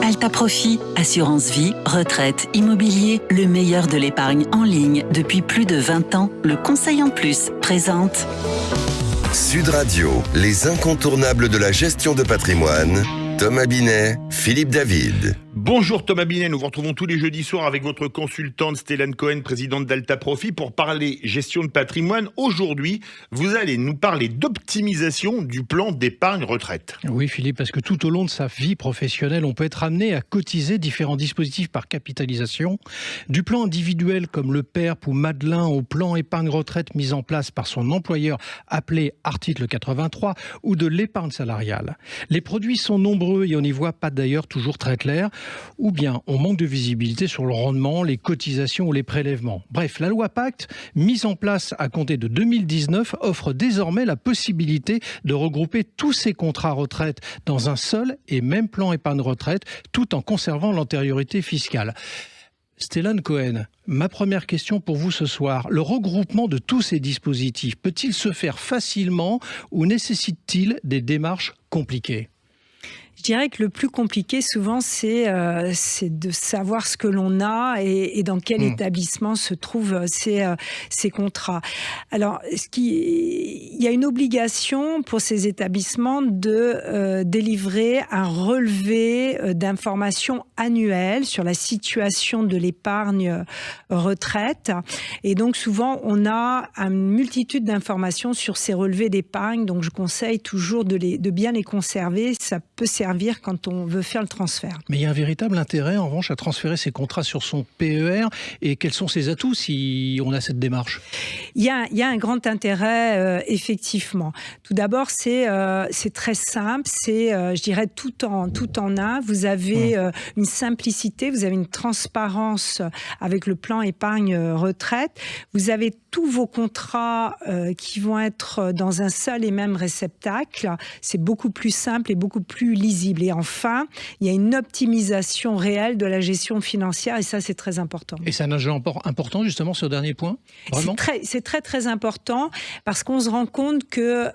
Alta Profit, assurance vie, retraite, immobilier, le meilleur de l'épargne en ligne depuis plus de 20 ans. Le Conseil en Plus présente Sud Radio, les incontournables de la gestion de patrimoine. Thomas Binet, Philippe David. Bonjour Thomas Binet, nous vous retrouvons tous les jeudis soirs avec votre consultante Stélane Cohen, présidente d'Alta Profit, pour parler gestion de patrimoine. Aujourd'hui, vous allez nous parler d'optimisation du plan d'épargne retraite. Oui Philippe, parce que tout au long de sa vie professionnelle, on peut être amené à cotiser différents dispositifs par capitalisation, du plan individuel comme le PERP ou Madelin au plan épargne retraite mis en place par son employeur appelé article 83 ou de l'épargne salariale. Les produits sont nombreux et on n'y voit pas d'ailleurs toujours très clair, ou bien on manque de visibilité sur le rendement, les cotisations ou les prélèvements. Bref, la loi Pacte, mise en place à compter de 2019, offre désormais la possibilité de regrouper tous ces contrats retraite dans un seul et même plan épargne retraite, tout en conservant l'antériorité fiscale. Stélane Cohen, ma première question pour vous ce soir. Le regroupement de tous ces dispositifs peut-il se faire facilement ou nécessite-t-il des démarches compliquées ? Je dirais que le plus compliqué, souvent, c'est de savoir ce que l'on a et dans quel établissement se trouvent ces contrats. Alors, il y a une obligation pour ces établissements de délivrer un relevé d'informations annuelles sur la situation de l'épargne retraite. Et donc, souvent, on a une multitude d'informations sur ces relevés d'épargne. Donc, je conseille toujours de bien les conserver. Ça peut servir quand on veut faire le transfert. Mais il y a un véritable intérêt, en revanche, à transférer ces contrats sur son PER. Et quels sont ses atouts si on a cette démarche ? Il y a un grand intérêt, effectivement. Tout d'abord, c'est très simple. C'est, je dirais, tout en un. Vous avez une simplicité, vous avez une transparence avec le plan épargne retraite. Vous avez tous vos contrats qui vont être dans un seul et même réceptacle. C'est beaucoup plus simple et beaucoup plus lisible. Et enfin, il y a une optimisation réelle de la gestion financière et ça, c'est très important. Et c'est un enjeu important, justement, ce dernier point ? Vraiment ? C'est très important parce qu'on se rend compte que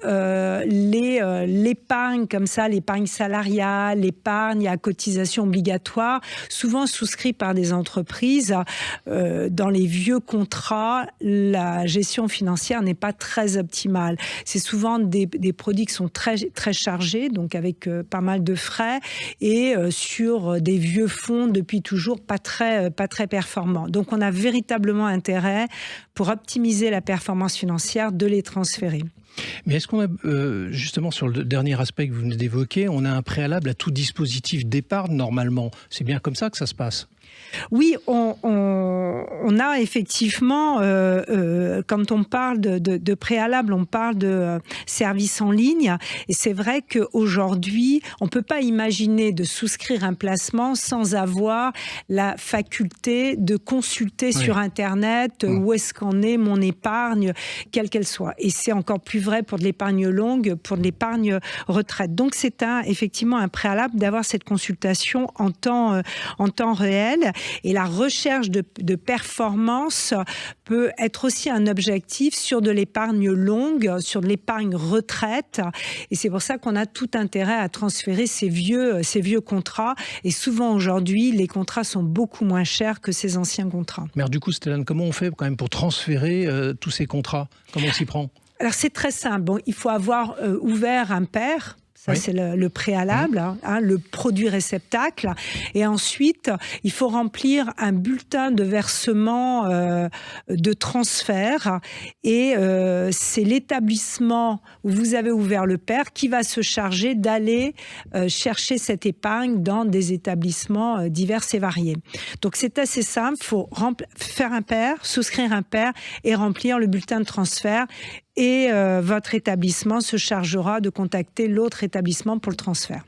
l'épargne comme ça, l'épargne salariale, l'épargne à cotisation obligatoire, souvent souscrit par des entreprises, dans les vieux contrats, la gestion financière n'est pas très optimale. C'est souvent des produits qui sont très, très chargés, donc avec pas mal de frais et sur des vieux fonds depuis toujours pas très performants. Donc on a véritablement intérêt pour optimiser la performance financière de les transférer. Mais est-ce qu'on a, justement sur le dernier aspect que vous venez d'évoquer, on a un préalable à tout dispositif d'épargne normalement ? C'est bien comme ça que ça se passe ? Oui, on a effectivement, quand on parle de préalable, on parle de services en ligne. Et c'est vrai qu'aujourd'hui, on ne peut pas imaginer de souscrire un placement sans avoir la faculté de consulter sur Internet où est-ce qu'en est mon épargne, quelle qu'elle soit. Et c'est encore plus vrai pour de l'épargne longue, pour de l'épargne retraite. Donc c'est effectivement un préalable d'avoir cette consultation en temps réel. Et la recherche de performance peut être aussi un objectif sur de l'épargne longue, sur de l'épargne retraite. Et c'est pour ça qu'on a tout intérêt à transférer ces vieux contrats. Et souvent aujourd'hui, les contrats sont beaucoup moins chers que ces anciens contrats. Mais alors, du coup, Stélane, comment on fait quand même pour transférer tous ces contrats ? Comment on s'y prend ? Alors c'est très simple. Bon, il faut avoir ouvert un PER. Ça, c'est le préalable, le produit réceptacle. Et ensuite, il faut remplir un bulletin de versement de transfert. Et c'est l'établissement où vous avez ouvert le PER qui va se charger d'aller chercher cette épargne dans des établissements divers et variés. Donc, c'est assez simple. Il faut faire un PER, souscrire un PER et remplir le bulletin de transfert. Et votre établissement se chargera de contacter l'autre établissement pour le transfert.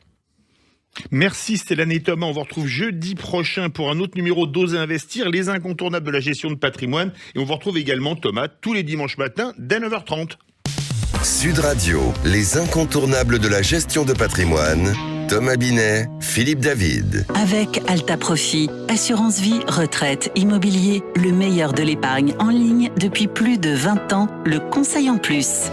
Merci Stélane et Thomas, on vous retrouve jeudi prochain pour un autre numéro d'Oser Investir, les incontournables de la gestion de patrimoine. Et on vous retrouve également Thomas tous les dimanches matins dès 9h30. Sud Radio, les incontournables de la gestion de patrimoine. Thomas Binet, Philippe David. avec Alta Profit, assurance vie, retraite, immobilier, le meilleur de l'épargne en ligne depuis plus de 20 ans, le Conseil en Plus.